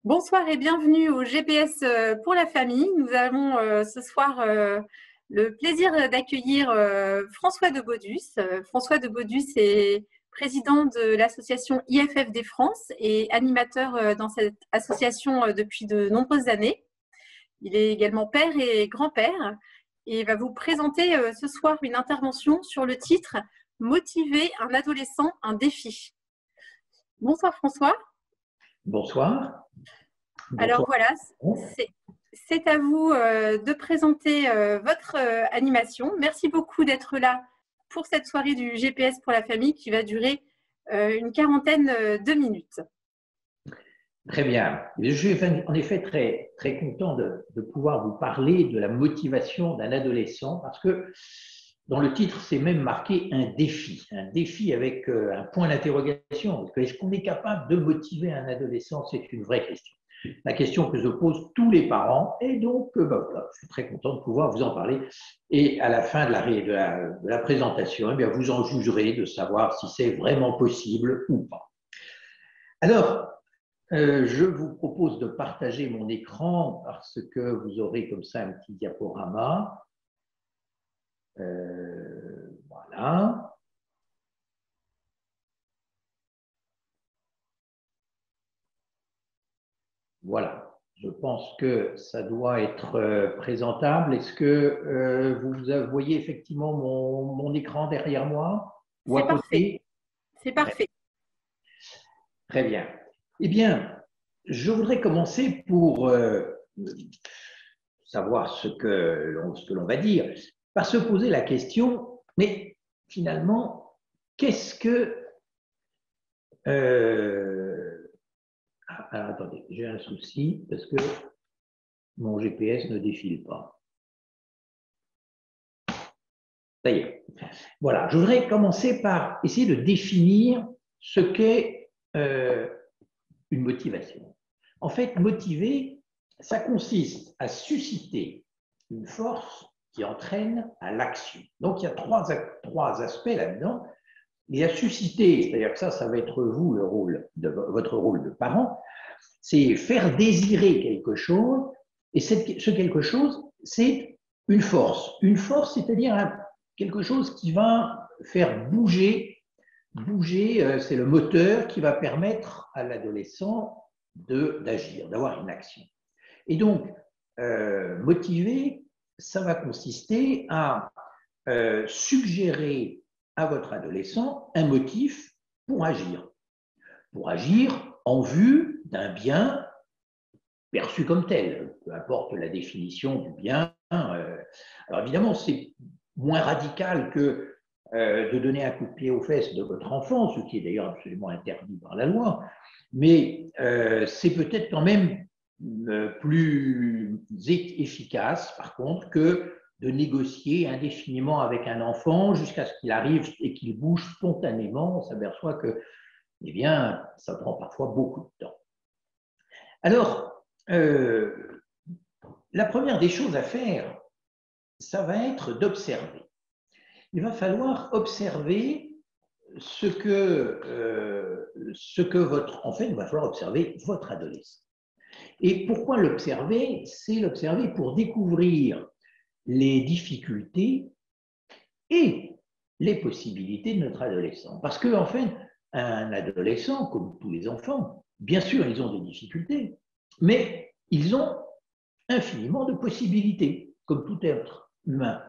Bonsoir et bienvenue au GPS pour la famille. Nous avons ce soir le plaisir d'accueillir François de Baudus. François de Baudus est président de l'association IFF des France et animateur dans cette association depuis de nombreuses années. Il est également père et grand-père et va vous présenter ce soir une intervention sur le titre « Motiver un adolescent, un défi ». Bonsoir François. Bonsoir. Alors voilà, c'est à vous de présenter votre animation. Merci beaucoup d'être là pour cette soirée du GPS pour la famille qui va durer une quarantaine de minutes. Très bien. Je suis en effet très content de pouvoir vous parler de la motivation d'un adolescent parce que dans le titre, c'est même marqué un défi avec un point d'interrogation. Est-ce qu'on est capable de motiver un adolescent? C'est une vraie question. La question que se posent tous les parents, et donc voilà, je suis très content de pouvoir vous en parler. Et à la fin de la présentation, eh bien, vous en jugerez de savoir si c'est vraiment possible ou pas. Alors, je vous propose de partager mon écran parce que vous aurez comme ça un petit diaporama. Voilà. Voilà. Je pense que ça doit être présentable. Est-ce que vous voyez effectivement mon écran derrière moi? C'est parfait. C'est parfait. Très bien. Eh bien, je voudrais commencer pour savoir ce que l'on va dire, par se poser la question, mais finalement, qu'est-ce que... Alors, attendez, j'ai un souci parce que mon GPS ne défile pas. Ça y est. Voilà, je voudrais commencer par essayer de définir ce qu'est une motivation. En fait, motiver, ça consiste à susciter une force qui entraîne à l'action. Donc, il y a trois aspects là-dedans. Il y a susciter, c'est-à-dire que ça va être vous, votre rôle de parent, c'est faire désirer quelque chose, et ce quelque chose, c'est une force. Une force, c'est-à-dire quelque chose qui va faire bouger, c'est le moteur qui va permettre à l'adolescent d'agir, d'avoir une action. Et donc, motiver, ça va consister à suggérer à votre adolescent un motif pour agir en vue d'un bien perçu comme tel, peu importe la définition du bien. Alors évidemment, c'est moins radical que de donner un coup de pied aux fesses de votre enfant, ce qui est d'ailleurs absolument interdit par la loi, mais c'est peut-être quand même plus efficace, par contre, que de négocier indéfiniment avec un enfant jusqu'à ce qu'il arrive et qu'il bouge spontanément. On s'aperçoit que, eh bien, ça prend parfois beaucoup de temps. Alors, la première des choses à faire, ça va être d'observer. Il va falloir observer en fait, il va falloir observer votre adolescent. Et pourquoi l'observer? C'est l'observer pour découvrir les difficultés et les possibilités de notre adolescent. Parce qu'en fait, un adolescent, comme tous les enfants, bien sûr, ils ont des difficultés, mais ils ont infiniment de possibilités, comme tout être humain.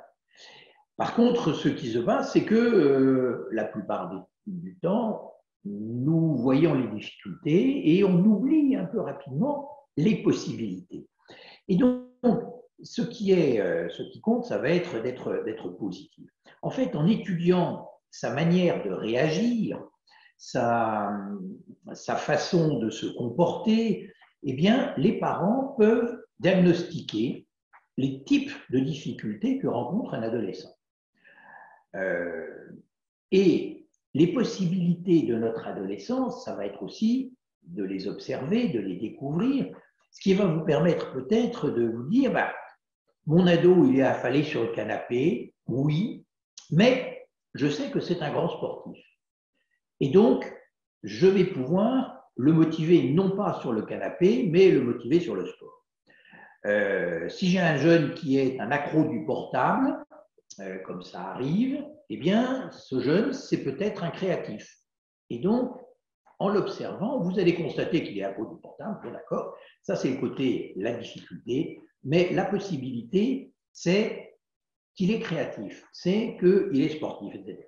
Par contre, ce qui se passe, c'est que la plupart du temps, nous voyons les difficultés et on oublie un peu rapidement les possibilités. Et donc, ce qui compte, ça va être d'être positif. En fait, en étudiant sa manière de réagir, sa façon de se comporter, eh bien, les parents peuvent diagnostiquer les types de difficultés que rencontre un adolescent. Et les possibilités de notre adolescence, ça va être aussi de les observer, de les découvrir, ce qui va vous permettre peut-être de vous dire, bah, mon ado, il est affalé sur le canapé, oui, mais je sais que c'est un grand sportif. Et donc, je vais pouvoir le motiver non pas sur le canapé, mais le motiver sur le sport. Si j'ai un jeune qui est un accro du portable, comme ça arrive, eh bien, ce jeune, c'est peut-être un créatif. Et donc, en l'observant, vous allez constater qu'il est accro du portable, bon, d'accord, ça c'est le côté, la difficulté, mais la possibilité, c'est qu'il est créatif, c'est qu'il est sportif, etc.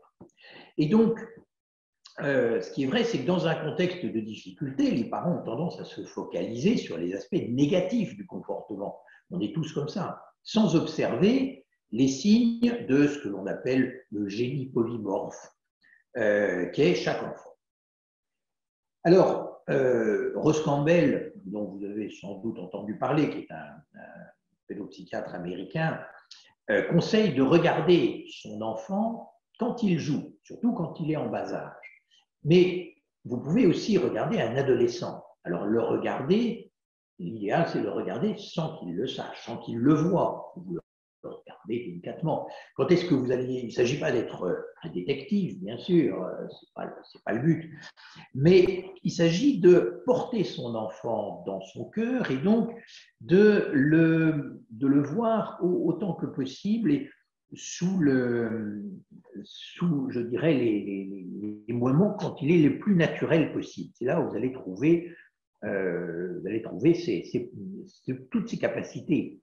Et donc, ce qui est vrai, c'est que dans un contexte de difficulté, les parents ont tendance à se focaliser sur les aspects négatifs du comportement. On est tous comme ça, sans observer les signes de ce que l'on appelle le génie polymorphe, qu'est chaque enfant. Alors, Ross Campbell, dont vous avez sans doute entendu parler, qui est un pédopsychiatre américain, conseille de regarder son enfant quand il joue, surtout quand il est en bas âge. Mais vous pouvez aussi regarder un adolescent. Alors, le regarder, l'idéal, c'est de le regarder sans qu'il le sache, sans qu'il le voie. Vous le regardez délicatement. Quand est-ce que vous alliez… Il ne s'agit pas d'être un détective, bien sûr, ce n'est pas le but. Mais il s'agit de porter son enfant dans son cœur et donc de le voir autant que possible et sous, je dirais, les moments quand il est le plus naturel possible. C'est là où vous allez trouver toutes ses capacités.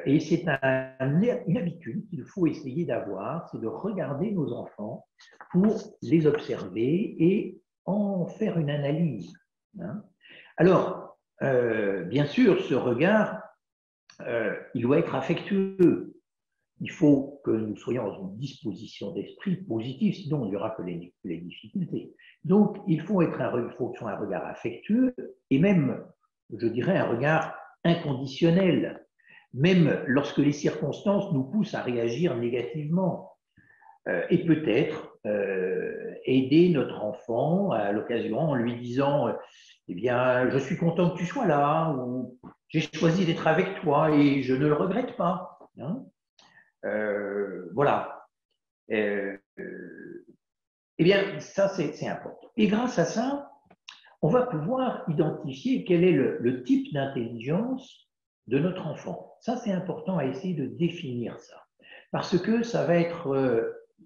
Et c'est une habitude qu'il faut essayer d'avoir, c'est de regarder nos enfants pour les observer et en faire une analyse. Hein. Alors, bien sûr, ce regard, il doit être affectueux. Il faut que nous soyons dans une disposition d'esprit positive, sinon il n'y aura que les difficultés. Donc, il faut que ce soit un regard affectueux et même, je dirais, un regard inconditionnel, même lorsque les circonstances nous poussent à réagir négativement. Et peut-être aider notre enfant à l'occasion en lui disant eh bien, je suis content que tu sois là, ou j'ai choisi d'être avec toi et je ne le regrette pas. Hein. Voilà. Eh bien, ça, c'est important. Et grâce à ça, on va pouvoir identifier quel est le type d'intelligence de notre enfant. Ça, c'est important à essayer de définir ça. Parce que ça va être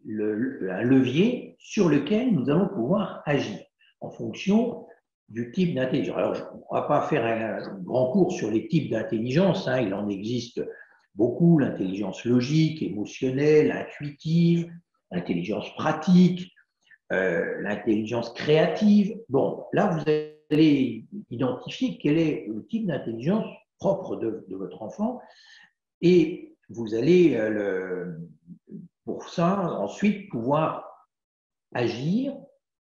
un levier sur lequel nous allons pouvoir agir en fonction du type d'intelligence. Alors, on ne va pas faire un grand cours sur les types d'intelligence, hein, il en existe beaucoup, l'intelligence logique, émotionnelle, intuitive, l'intelligence pratique, l'intelligence créative. Bon, là, vous allez identifier quel est le type d'intelligence propre de votre enfant et vous allez, pour ça, ensuite pouvoir agir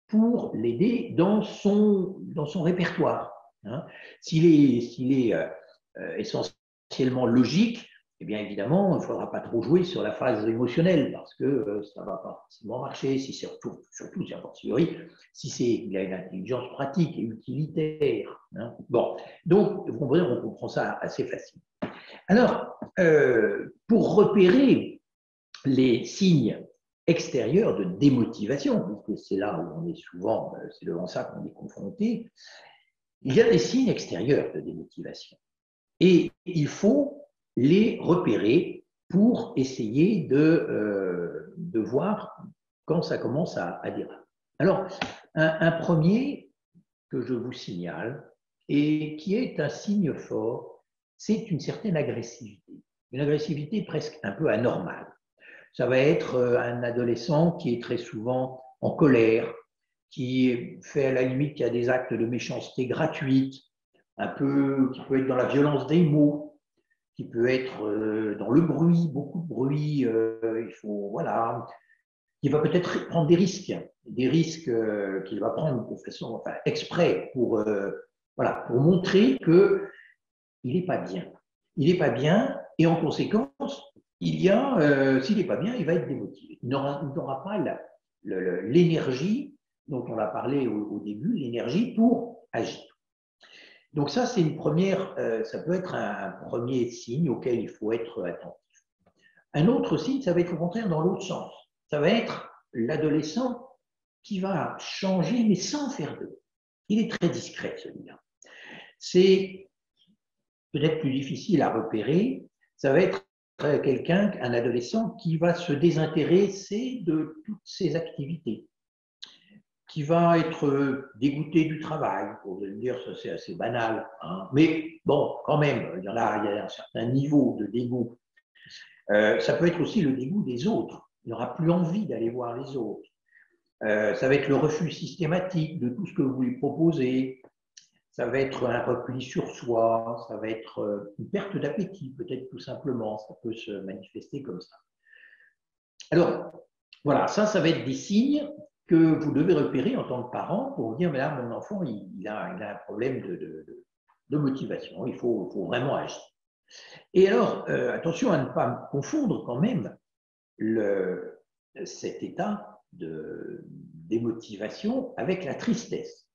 pour l'aider dans son répertoire. Hein. S'il est essentiellement logique, eh bien évidemment, il ne faudra pas trop jouer sur la phase émotionnelle parce que ça ne va pas forcément marcher, si surtout a fortiori, il a une intelligence pratique et utilitaire. Hein. Bon, donc, vous comprenez, on comprend ça assez facilement. Alors, pour repérer les signes extérieurs de démotivation, puisque c'est là où on est souvent, c'est devant ça qu'on est confronté, il y a des signes extérieurs de démotivation. Et il faut les repérer pour essayer de voir quand ça commence à déraper. Alors, un premier que je vous signale, et qui est un signe fort, c'est une certaine agressivité. Une agressivité presque un peu anormale. Ça va être un adolescent qui est très souvent en colère, qui fait à la limite, qui a des actes de méchanceté gratuite, qui peut être dans la violence des mots, qui peut être dans le bruit, beaucoup de bruit, qui va peut-être prendre des risques qu'il va prendre de façon exprès pour montrer qu'il n'est pas bien. Il n'est pas bien et en conséquence, s'il n'est pas bien, il va être démotivé. Il n'aura pas l'énergie dont on a parlé au début, l'énergie pour agir. Donc ça, c'est ça peut être un premier signe auquel il faut être attentif. Un autre signe, ça va être au contraire dans l'autre sens. Ça va être l'adolescent qui va changer, mais sans faire d'eux. Il est très discret, celui-là. C'est peut-être plus difficile à repérer. Ça va être quelqu'un, un adolescent, qui va se désintéresser de toutes ses activités, qui va être dégoûté du travail. Vous allez me dire, ça c'est assez banal, hein. Mais bon, quand même, il y a un certain niveau de dégoût. Ça peut être aussi le dégoût des autres. Il n'aura plus envie d'aller voir les autres. Ça va être le refus systématique de tout ce que vous lui proposez. Ça va être un repli sur soi. Ça va être une perte d'appétit, peut-être tout simplement. Ça peut se manifester comme ça. Alors, voilà, ça va être des signes que vous devez repérer en tant que parent pour vous dire, mais là, mon enfant, il a un problème de motivation. Il faut vraiment agir. Et alors, attention à ne pas confondre quand même cet état de démotivation avec la tristesse.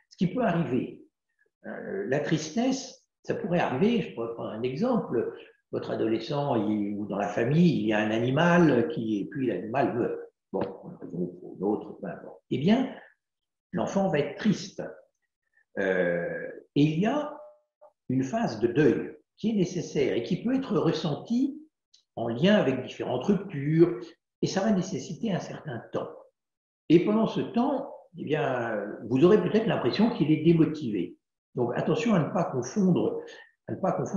Ce qui peut arriver, la tristesse, ça pourrait arriver, je pourrais prendre un exemple, votre adolescent ou dans la famille, il y a un animal et puis l'animal meurt. Bon, pour une raison ou pour une autre, peu importe. Eh bien, l'enfant va être triste. Et il y a une phase de deuil qui est nécessaire et qui peut être ressentie en lien avec différentes ruptures, et ça va nécessiter un certain temps. Et pendant ce temps, eh bien, vous aurez peut-être l'impression qu'il est démotivé. Donc attention à ne pas confondre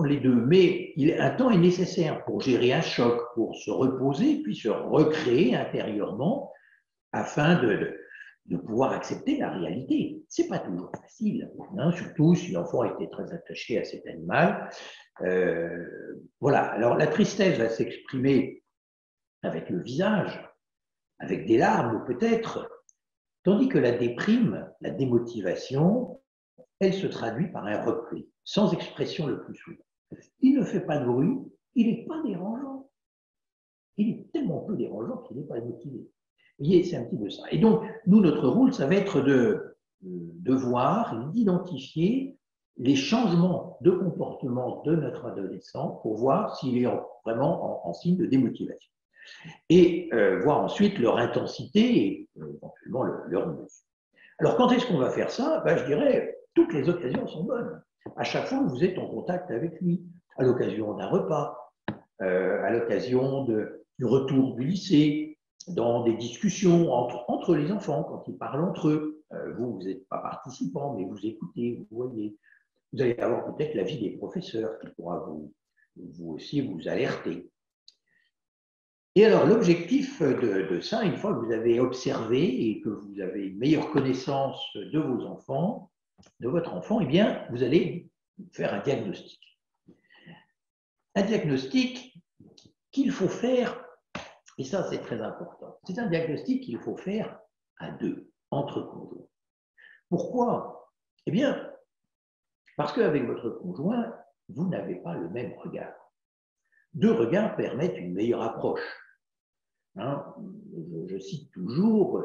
les deux. Mais un temps est nécessaire pour gérer un choc, pour se reposer, puis se recréer intérieurement afin de pouvoir accepter la réalité. Ce n'est pas toujours facile, hein, surtout si l'enfant était très attaché à cet animal. Voilà, alors la tristesse va s'exprimer avec le visage, avec des larmes peut-être, tandis que la déprime, la démotivation, elle se traduit par un repli, sans expression le plus souvent. Il ne fait pas de bruit, il n'est pas dérangeant. Il est tellement peu dérangeant qu'il n'est pas motivé. Vous voyez, c'est un petit peu ça. Et donc, nous, notre rôle, ça va être de voir, d'identifier les changements de comportement de notre adolescent pour voir s'il est vraiment en signe de démotivation. Et voir ensuite leur intensité et éventuellement leur mesure. Alors, quand est-ce qu'on va faire ça? Je dirais, toutes les occasions sont bonnes. À chaque fois que vous êtes en contact avec lui, à l'occasion d'un repas, à l'occasion du retour du lycée, dans des discussions entre les enfants, quand ils parlent entre eux. Vous n'êtes pas participant, mais vous écoutez, vous voyez. Vous allez avoir peut-être l'avis des professeurs qui pourra vous aussi vous alerter. Et alors, l'objectif de ça, une fois que vous avez observé et que vous avez une meilleure connaissance de vos enfants, de votre enfant, eh bien, vous allez faire un diagnostic. Un diagnostic qu'il faut faire, et ça, c'est très important. C'est un diagnostic qu'il faut faire à deux, entre conjoints. Pourquoi? Eh bien, parce qu'avec votre conjoint, vous n'avez pas le même regard. Deux regards permettent une meilleure approche. Hein, je dis toujours,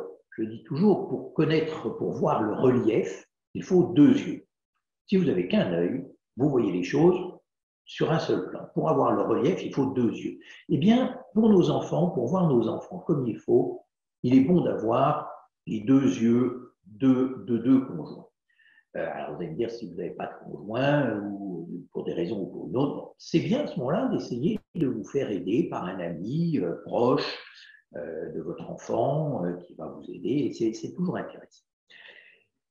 pour voir le relief, il faut deux yeux. Si vous n'avez qu'un œil, vous voyez les choses sur un seul plan. Pour avoir le relief, il faut deux yeux. Eh bien, pour nos enfants, pour voir nos enfants comme il faut, il est bon d'avoir les deux yeux de deux conjoints. Alors, vous allez me dire, si vous n'avez pas de conjoint, ou pour des raisons ou pour une autre, c'est bien à ce moment-là d'essayer de vous faire aider par un ami proche de votre enfant qui va vous aider, et c'est toujours intéressant.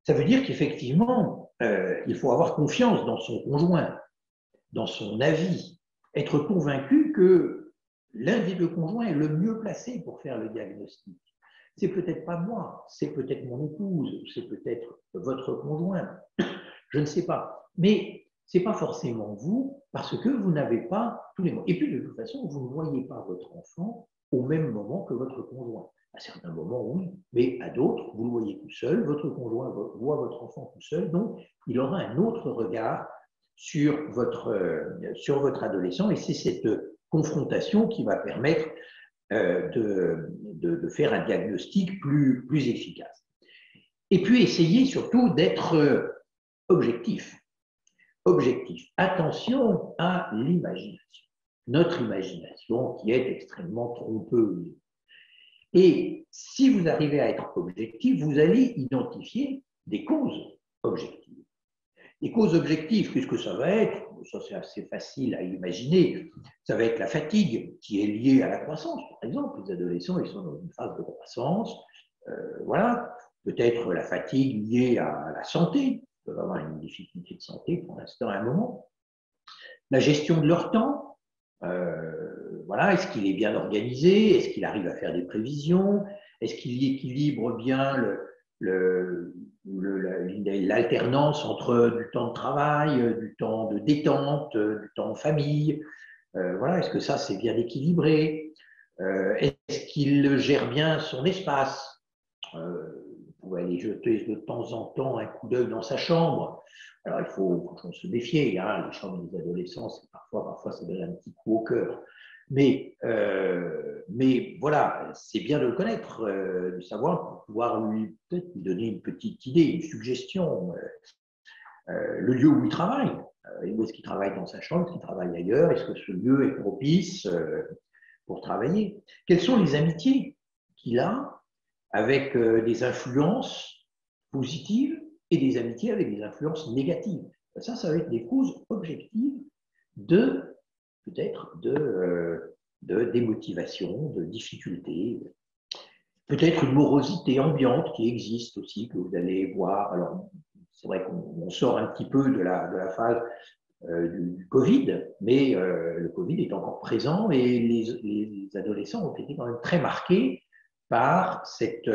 Ça veut dire qu'effectivement, il faut avoir confiance dans son conjoint, dans son avis, être convaincu que l'un des deux conjoints est le mieux placé pour faire le diagnostic. C'est peut-être pas moi, c'est peut-être mon épouse, c'est peut-être votre conjoint, je ne sais pas. Mais ce n'est pas forcément vous, parce que vous n'avez pas tous les mots. Et puis de toute façon, vous ne voyez pas votre enfant au même moment que votre conjoint. À certains moments, oui, mais à d'autres, vous le voyez tout seul, votre conjoint voit votre enfant tout seul, donc il aura un autre regard sur votre adolescent, et c'est cette confrontation qui va permettre de faire un diagnostic plus efficace. Et puis, essayez surtout d'être objectif. Objectif. Attention à l'imagination. Notre imagination qui est extrêmement trompeuse. Et si vous arrivez à être objectif, vous allez identifier des causes objectives. Les causes objectives, qu'est-ce que ça va être? Ça, c'est assez facile à imaginer. Ça va être la fatigue qui est liée à la croissance, par exemple. Les adolescents, ils sont dans une phase de croissance. Voilà. Peut-être la fatigue liée à la santé. Ils peuvent avoir une difficulté de santé pour l'instant à un moment. La gestion de leur temps. Voilà. Est-ce qu'il est bien organisé? Est-ce qu'il arrive à faire des prévisions? Est-ce qu'il équilibre bien l'alternance entre du temps de travail, du temps de détente, du temps en famille? Voilà, est-ce que ça, c'est bien équilibré? Est-ce qu'il gère bien son espace? Vous pouvez aller jeter de temps en temps un coup d'œil dans sa chambre. Alors, il faut se défier. Hein, les chambres des adolescents, parfois, ça donne un petit coup au cœur. Mais voilà, c'est bien de le connaître, de savoir, pour pouvoir peut-être lui donner une petite idée, une suggestion. Le lieu où il travaille, où est-ce qu'il travaille dans sa chambre, est-ce qu'il travaille ailleurs, est-ce que ce lieu est propice pour travailler? Quelles sont les amitiés qu'il a avec des influences positives et des amitiés avec des influences négatives? Ça va être des causes objectives peut-être de démotivation, de difficultés. Peut-être une morosité ambiante qui existe aussi, que vous allez voir. Alors, c'est vrai qu'on sort un petit peu de la phase du Covid, mais le Covid est encore présent et les adolescents ont été quand même très marqués par cette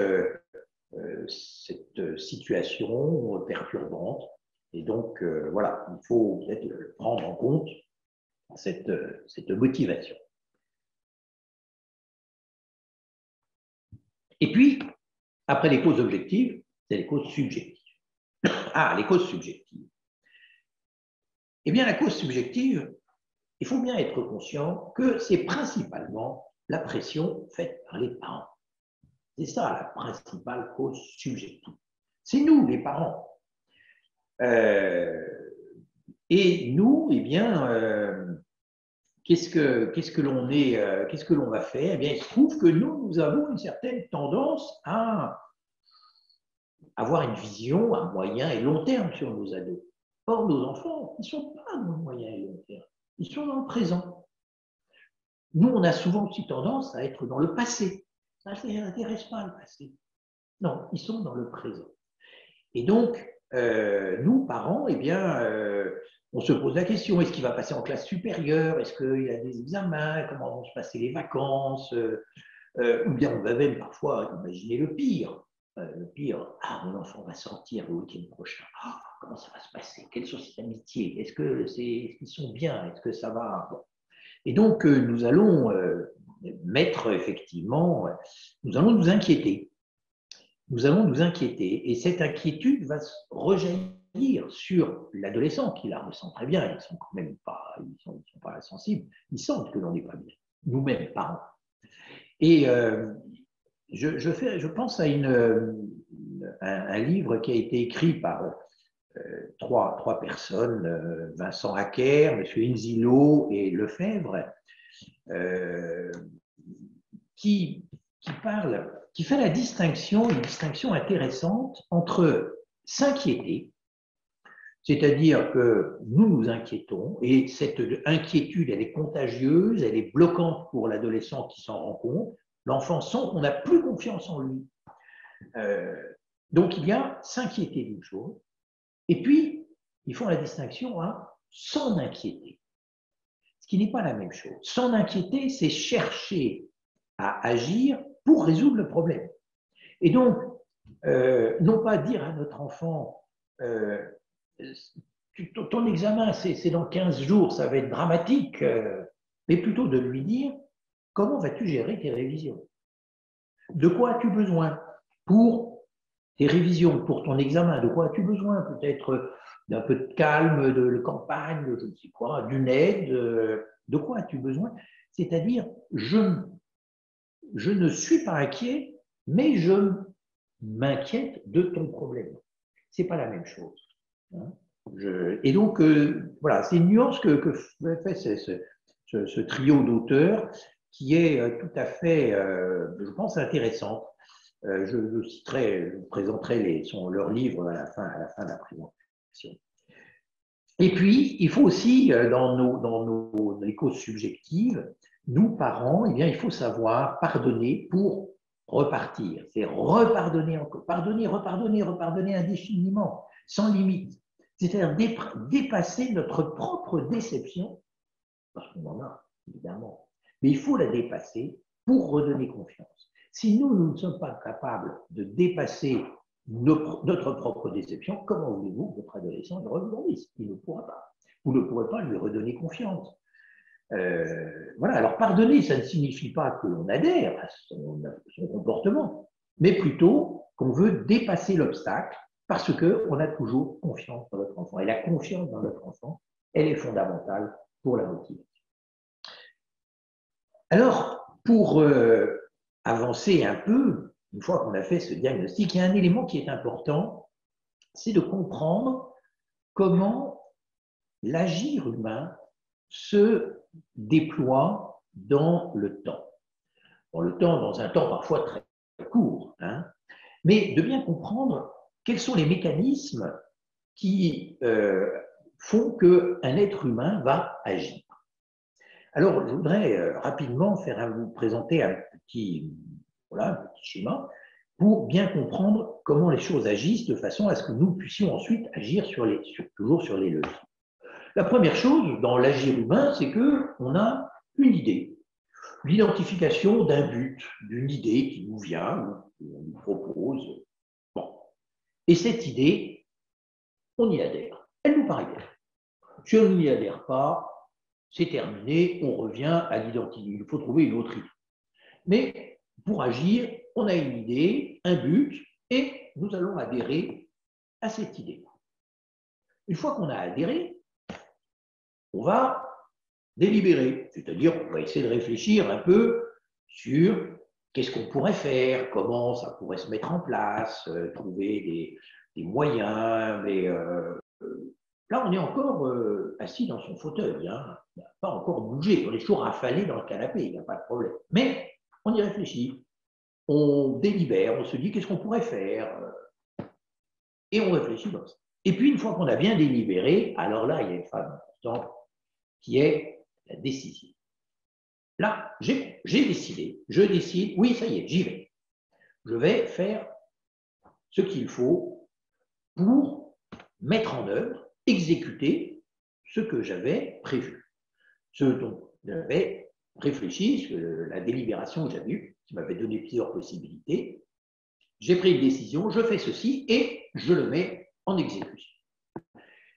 situation perturbante. Et donc, voilà, il faut peut-être prendre en compte cette motivation. Et puis, après les causes objectives, c'est les causes subjectives. Ah, les causes subjectives. Eh bien, la cause subjective, il faut bien être conscient que c'est principalement la pression faite par les parents. C'est ça la principale cause subjective. C'est nous, les parents. Et nous, eh bien, qu'est-ce que l'on va faire? Eh bien, il se trouve que nous avons une certaine tendance à avoir une vision à moyen et long terme sur nos ados. Or, nos enfants, ils ne sont pas dans le moyen et long terme. Ils sont dans le présent. Nous, on a souvent aussi tendance à être dans le passé. Ça ne les intéresse pas, le passé. Non, ils sont dans le présent. Et donc, nous, parents, eh bien, on se pose la question, est-ce qu'il va passer en classe supérieure? Est-ce qu'il a des examens? Comment vont se passer les vacances? Ou bien on va même parfois imaginer le pire. Le pire, mon enfant va sortir le week-end prochain. Comment ça va se passer? Quelles sont ses amitiés? Est-ce qu'ils sont bien? Est-ce que ça va? Et donc, nous allons mettre effectivement, nous allons nous inquiéter. Nous allons nous inquiéter. Et cette inquiétude va se rejaillir sur l'adolescent qui la ressent très bien. Ils ne sont quand même pas, ils sont pas sensibles. Ils sentent que l'on n'est pas bien. Nous-mêmes, parents. Et je pense à un livre qui a été écrit par trois personnes, Vincent Hacker, M. Inzillo et Lefebvre, qui fait une distinction intéressante entre s'inquiéter, c'est-à-dire que nous nous inquiétons, et cette inquiétude, elle est contagieuse, elle est bloquante pour l'adolescent qui s'en rend compte. L'enfant sent qu'on n'a plus confiance en lui. Donc, il y a s'inquiéter d'une chose, et puis, ils font la distinction à s'en inquiéter, ce qui n'est pas la même chose. S'en inquiéter, c'est chercher à agir pour résoudre le problème. Et donc, non pas dire à notre enfant, ton examen, c'est dans 15 jours, ça va être dramatique, mais plutôt de lui dire, comment vas-tu gérer tes révisions? De quoi as-tu besoin pour tes révisions, pour ton examen? De quoi as-tu besoin? Peut-être d'un peu de calme, de campagne, je ne sais quoi, d'une aide. De quoi as-tu besoin? C'est-à-dire, je ne suis pas inquiet, mais je m'inquiète de ton problème. Ce n'est pas la même chose. Et donc, voilà, c'est une nuance que fait ce trio d'auteurs qui est tout à fait, je pense, intéressante. Je citerai, je présenterai leurs livres à la fin de la présentation. Et puis, il faut aussi, dans les causes subjectives, nous, parents, eh bien, il faut savoir pardonner pour repartir. C'est repardonner encore, pardonner, repardonner, repardonner indéfiniment, sans limite. C'est-à-dire dépasser notre propre déception, parce qu'on en a, évidemment, mais il faut la dépasser pour redonner confiance. Si nous ne sommes pas capables de dépasser notre propre déception, comment voulez-vous que votre adolescent le rebondisse? Il ne pourra pas. Vous ne pourrez pas lui redonner confiance. Voilà. Alors, pardonner, ça ne signifie pas que l'on adhère à son comportement, mais plutôt qu'on veut dépasser l'obstacle parce qu'on a toujours confiance dans notre enfant. Et la confiance dans notre enfant, elle est fondamentale pour la motivation. Alors, pour avancer un peu, une fois qu'on a fait ce diagnostic, il y a un élément qui est important, c'est de comprendre comment l'agir humain se déploie dans le temps. Dans un temps parfois très court, hein, mais de bien comprendre quels sont les mécanismes qui font qu'un être humain va agir. Alors, je voudrais rapidement vous présenter un petit schéma pour bien comprendre comment les choses agissent de façon à ce que nous puissions ensuite agir toujours sur les leçons. La première chose dans l'agir humain, c'est qu'on a une idée, l'identification d'un but, d'une idée qui nous vient, qu'on nous propose. Bon. Et cette idée, on y adhère. Elle nous paraît bien. Si on n'y adhère pas, c'est terminé, on revient à l'identité. Il faut trouver une autre idée. Mais pour agir, on a une idée, un but, et nous allons adhérer à cette idée. Une fois qu'on a adhéré, on va délibérer, c'est-à-dire on va essayer de réfléchir un peu sur qu'est-ce qu'on pourrait faire, comment ça pourrait se mettre en place, trouver des moyens, mais là on est encore assis dans son fauteuil, hein. On n'a pas encore bougé, on est toujours affalé dans le canapé, il n'y a pas de problème. Mais on y réfléchit, on délibère, on se dit qu'est-ce qu'on pourrait faire, et on réfléchit dans ça. Et puis une fois qu'on a bien délibéré, alors là il y a une phase importante qui est la décision. Là, j'ai décidé, je décide, oui, ça y est, j'y vais. Je vais faire ce qu'il faut pour mettre en œuvre, exécuter ce que j'avais prévu, ce dont j'avais réfléchi, la délibération que j'avais eue, qui m'avait donné plusieurs possibilités. J'ai pris une décision, je fais ceci et je le mets en exécution.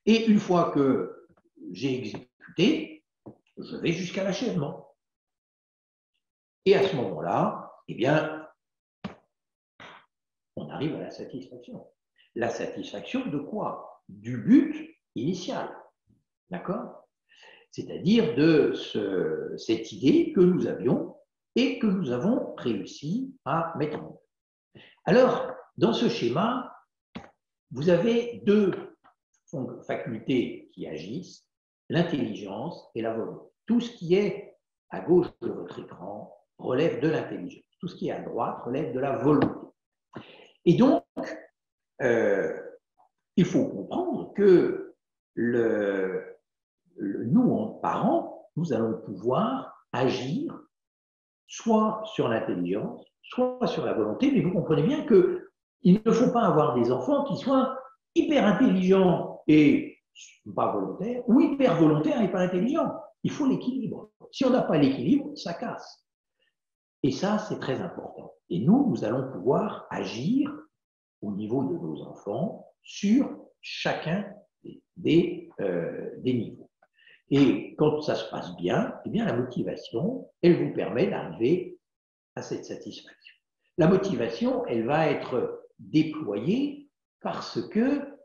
Et une fois que j'ai exécuté, je vais jusqu'à l'achèvement. Et à ce moment-là, eh bien, on arrive à la satisfaction. La satisfaction de quoi? Du but initial. D'accord? C'est-à-dire de cette idée que nous avions et que nous avons réussi à mettre en œuvre. Alors, dans ce schéma, vous avez deux facultés qui agissent, l'intelligence et la volonté. Tout ce qui est à gauche de votre écran relève de l'intelligence. Tout ce qui est à droite relève de la volonté. Et donc, il faut comprendre que nous, en parents, nous allons pouvoir agir soit sur l'intelligence, soit sur la volonté, mais vous comprenez bien qu'il ne faut pas avoir des enfants qui soient hyper intelligents et pas volontaires, ou hyper volontaires et pas intelligents. Il faut l'équilibre. Si on n'a pas l'équilibre, ça casse. Et ça, c'est très important. Et nous allons pouvoir agir au niveau de nos enfants sur chacun des niveaux. Et quand ça se passe bien, eh bien, la motivation, elle vous permet d'arriver à cette satisfaction. La motivation, elle va être déployée parce que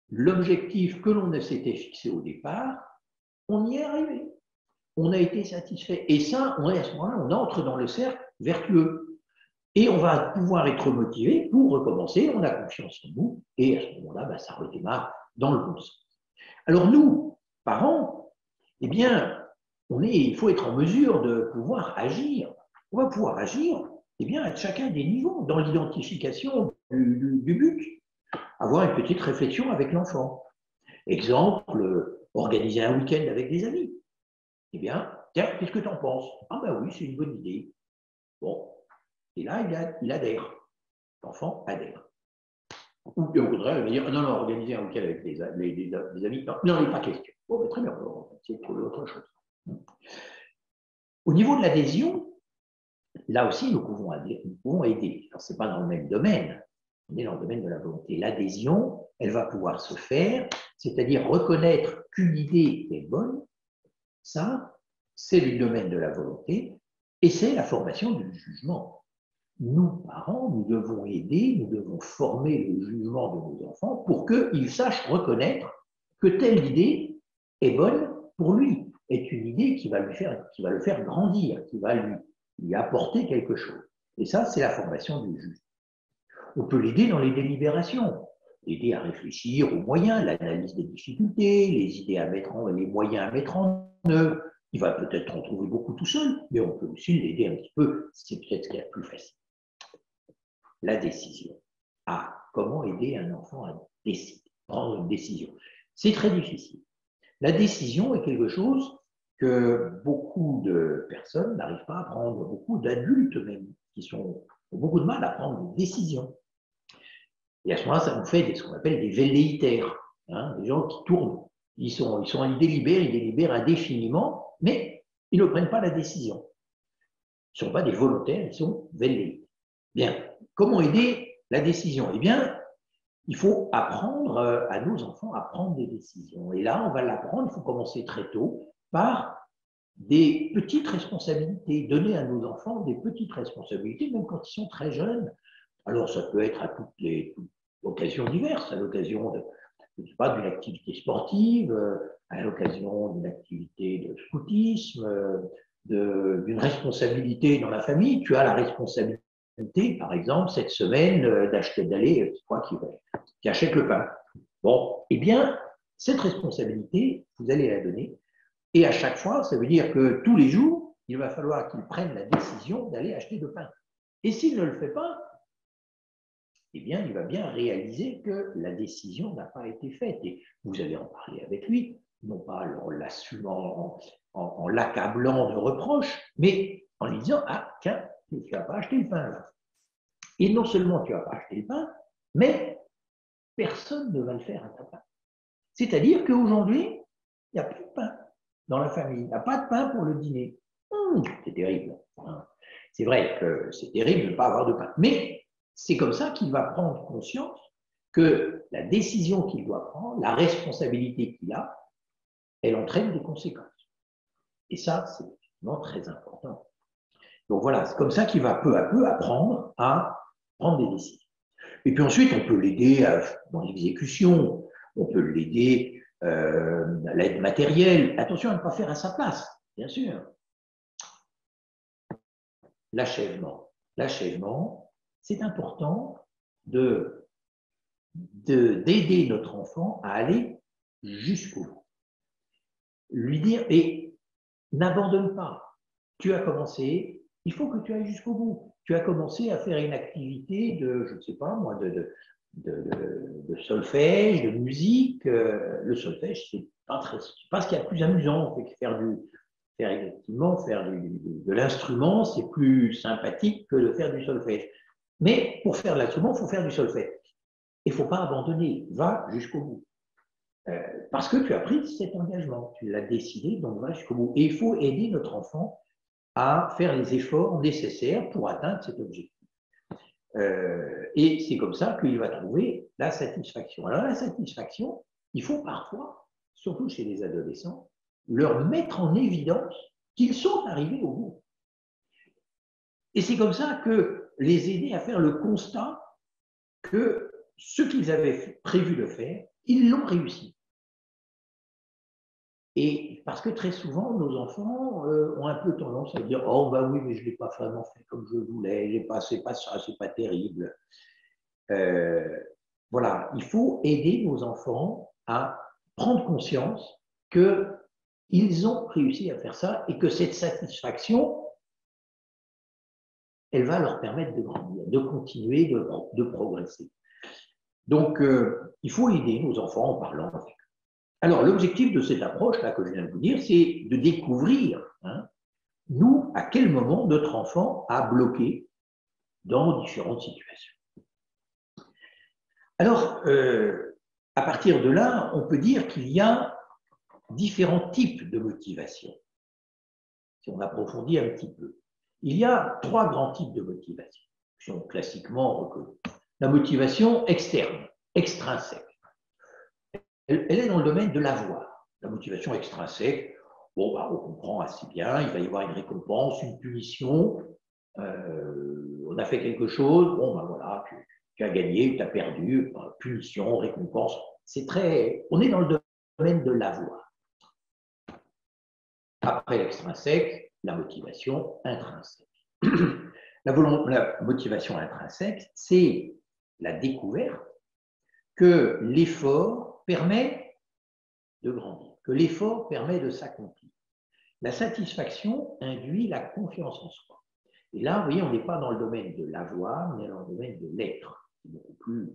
l'objectif que l'on s'était fixé au départ, on y est arrivé. On a été satisfait. Et ça, à ce moment-là, on entre dans le cercle vertueux. Et on va pouvoir être motivé pour recommencer, on a confiance en nous, et à ce moment-là, ça redémarre dans le bon sens. Alors nous, parents, eh bien, il faut être en mesure de pouvoir agir. On va pouvoir agir eh bien, à chacun des niveaux, dans l'identification du but, avoir une petite réflexion avec l'enfant. Exemple, organiser un week-end avec des amis. Eh bien, tiens, qu'est-ce que tu en penses? Ah ben oui, c'est une bonne idée. Bon, et là, il adhère. L'enfant adhère. Ou au contraire, il va dire, non, non, organiser un week-end avec des amis, non, non, il n'est pas question. Bon, mais très bien, on va essayer de trouver autre chose. Au niveau de l'adhésion, là aussi, nous pouvons aider. Ce n'est pas dans le même domaine, on est dans le domaine de la volonté. L'adhésion, elle va pouvoir se faire, c'est-à-dire reconnaître qu'une idée est bonne, ça, c'est le domaine de la volonté, et c'est la formation du jugement. Nous, parents, nous devons aider, nous devons former le jugement de nos enfants pour qu'ils sachent reconnaître que telle idée est bonne pour lui, est une idée qui va le faire grandir, qui va lui apporter quelque chose. Et ça, c'est la formation du juge. On peut l'aider dans les délibérations, l'aider à réfléchir aux moyens, l'analyse des difficultés, les idées à mettre les moyens à mettre en œuvre. Il va peut-être en trouver beaucoup tout seul, mais on peut aussi l'aider un petit peu, c'est peut-être ce qu'il y a de plus facile. La décision. Ah, comment aider un enfant à décider, prendre une décision? C'est très difficile. La décision est quelque chose que beaucoup de personnes n'arrivent pas à prendre, beaucoup d'adultes même, qui ont beaucoup de mal à prendre des décisions. Et à ce moment-là, ça nous fait ce qu'on appelle des velléitaires, hein, des gens qui tournent. Ils délibèrent indéfiniment, mais ils ne prennent pas la décision. Ils ne sont pas des volontaires, ils sont velléitaires. Bien, comment aider la décision? Eh bien, il faut apprendre à nos enfants à prendre des décisions. Et là, on va l'apprendre, il faut commencer très tôt, par des petites responsabilités, donner à nos enfants des petites responsabilités, même quand ils sont très jeunes. Alors, ça peut être à toutes occasions diverses, à l'occasion d'une activité sportive, à l'occasion d'une activité de scoutisme, d'une responsabilité dans la famille. Tu as la responsabilité, par exemple, cette semaine, d'aller, c'est toi qui achète le pain. Bon, eh bien, cette responsabilité, vous allez la donner. Et à chaque fois, ça veut dire que tous les jours, il va falloir qu'il prenne la décision d'aller acheter le pain. Et s'il ne le fait pas, eh bien, il va bien réaliser que la décision n'a pas été faite. Et vous allez en parler avec lui, non pas en l'assumant, en l'accablant de reproches, mais en lui disant, ah, tiens, tu ne vas pas acheter le pain là. Et non seulement tu ne vas pas acheter le pain, mais personne ne va le faire à ta place. C'est-à-dire qu'aujourd'hui, il n'y a plus de pain dans la famille. Il n'y a pas de pain pour le dîner. C'est terrible. C'est vrai que c'est terrible de ne pas avoir de pain. Mais c'est comme ça qu'il va prendre conscience que la décision qu'il doit prendre, la responsabilité qu'il a, elle entraîne des conséquences. Et ça, c'est vraiment très important. Donc voilà, c'est comme ça qu'il va peu à peu apprendre à prendre des décisions. Et puis ensuite, on peut l'aider dans l'exécution, on peut l'aider à l'aide matérielle. Attention à ne pas faire à sa place, bien sûr. L'achèvement. L'achèvement, c'est important d'aider notre enfant à aller jusqu'au bout. Lui dire, et n'abandonne pas. Tu as commencé, il faut que tu ailles jusqu'au bout. Tu as commencé à faire une activité de, je ne sais pas moi, de solfège, de musique. Le solfège, c'est pas ce qu'il y a de plus amusant. Faire de l'instrument, c'est plus sympathique que de faire du solfège. Mais pour faire de l'instrument, il faut faire du solfège. Il ne faut pas abandonner, va jusqu'au bout. Parce que tu as pris cet engagement, tu l'as décidé, donc va jusqu'au bout. Et il faut aider notre enfant à faire les efforts nécessaires pour atteindre cet objectif. Et c'est comme ça qu'il va trouver la satisfaction. Alors la satisfaction, il faut parfois, surtout chez les adolescents, leur mettre en évidence qu'ils sont arrivés au bout. Et c'est comme ça que les aider à faire le constat que ce qu'ils avaient prévu de faire, ils l'ont réussi. Et parce que très souvent, nos enfants ont un peu tendance à dire « Oh, bah oui, mais je ne l'ai pas vraiment fait comme je voulais, c'est pas ça, c'est pas terrible. » Voilà, il faut aider nos enfants à prendre conscience qu'ils ont réussi à faire ça et que cette satisfaction, elle va leur permettre de grandir, de continuer, de progresser. Donc, il faut aider nos enfants en parlant avec eux. Alors, l'objectif de cette approche-là que je viens de vous dire, c'est de découvrir, nous, à quel moment notre enfant a bloqué dans différentes situations. Alors, à partir de là, on peut dire qu'il y a différents types de motivation. Si on approfondit un petit peu, il y a 3 grands types de motivation qui sont classiquement reconnus. La motivation externe, extrinsèque. Elle est dans le domaine de l'avoir. La motivation extrinsèque, bon, on comprend assez bien, il va y avoir une récompense, une punition, on a fait quelque chose, bon, voilà, tu as gagné, tu as perdu, punition, récompense, on est dans le domaine de l'avoir. Après l'extrinsèque, la motivation intrinsèque. La motivation intrinsèque, c'est la découverte que l'effort permet de grandir, que l'effort permet de s'accomplir. La satisfaction induit la confiance en soi. Et là, vous voyez, on n'est pas dans le domaine de l'avoir, on est dans le domaine de l'être. C'est beaucoup plus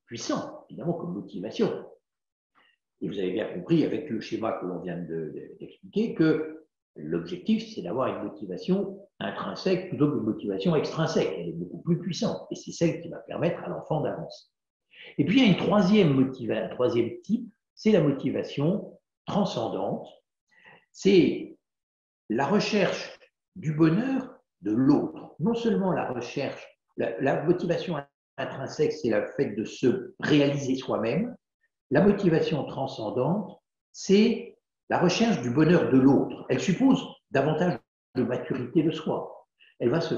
puissant, évidemment, comme motivation. Et vous avez bien compris, avec le schéma que l'on vient d'expliquer, que l'objectif, c'est d'avoir une motivation intrinsèque plutôt qu'une motivation extrinsèque. Elle est beaucoup plus puissante. Et c'est celle qui va permettre à l'enfant d'avancer. Et puis, il y a un troisième type, c'est la motivation transcendante. C'est la recherche du bonheur de l'autre. Non seulement la recherche, la motivation intrinsèque, c'est le fait de se réaliser soi-même. La motivation transcendante, c'est la recherche du bonheur de l'autre. Elle suppose davantage de maturité de soi. Elle va se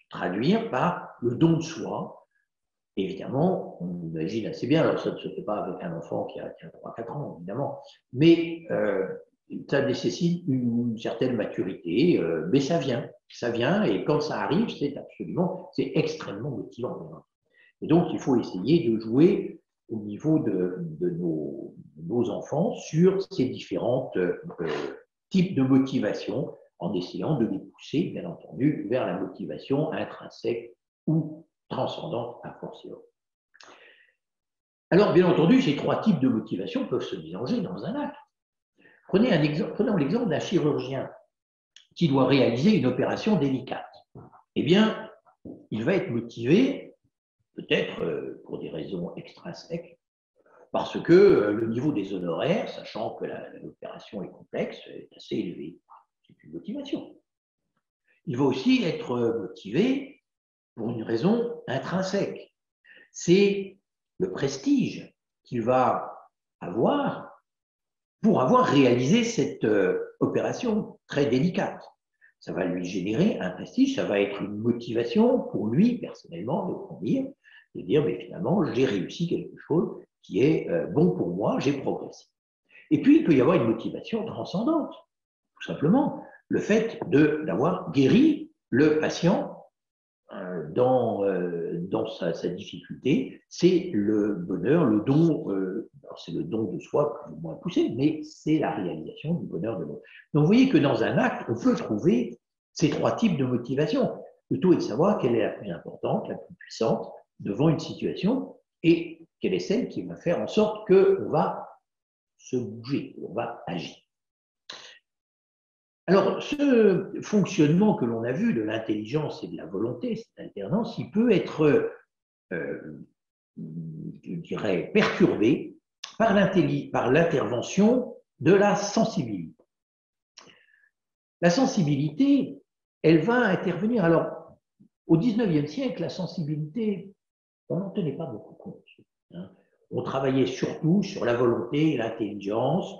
traduire par le don de soi. Évidemment, on imagine assez bien, alors ça ne se fait pas avec un enfant qui a 3-4 ans, évidemment, mais ça nécessite une certaine maturité, mais ça vient, et quand ça arrive, c'est extrêmement motivant. Et donc, il faut essayer de jouer au niveau de nos enfants sur ces différents types de motivation, en essayant de les pousser, bien entendu, vers la motivation intrinsèque ou transcendante a fortiori. Alors, bien entendu, ces 3 types de motivation peuvent se mélanger dans un acte. Prenons l'exemple d'un chirurgien qui doit réaliser une opération délicate. Eh bien, il va être motivé, peut-être pour des raisons extrinsèques, parce que le niveau des honoraires, sachant que l'opération est complexe, est assez élevé. C'est une motivation. Il va aussi être motivé pour une raison intrinsèque. C'est le prestige qu'il va avoir pour avoir réalisé cette opération très délicate. Ça va lui générer un prestige, ça va être une motivation pour lui, personnellement, de grandir, de dire, mais finalement, j'ai réussi quelque chose qui est bon pour moi, j'ai progressé. Et puis, il peut y avoir une motivation transcendante, tout simplement. Le fait d'avoir guéri le patient dans sa difficulté, c'est le bonheur, le don, c'est le don de soi plus ou moins poussé, mais c'est la réalisation du bonheur de l'autre. Donc vous voyez que dans un acte, on peut trouver ces 3 types de motivation. Le tout est de savoir quelle est la plus importante, la plus puissante devant une situation et quelle est celle qui va faire en sorte qu'on va se bouger, on va agir. Alors, ce fonctionnement que l'on a vu de l'intelligence et de la volonté, cette alternance, il peut être, je dirais, perturbé par l'intervention de la sensibilité. La sensibilité, elle va intervenir. Alors, au XIXe siècle, la sensibilité, on n'en tenait pas beaucoup compte. On travaillait surtout sur la volonté et l'intelligence.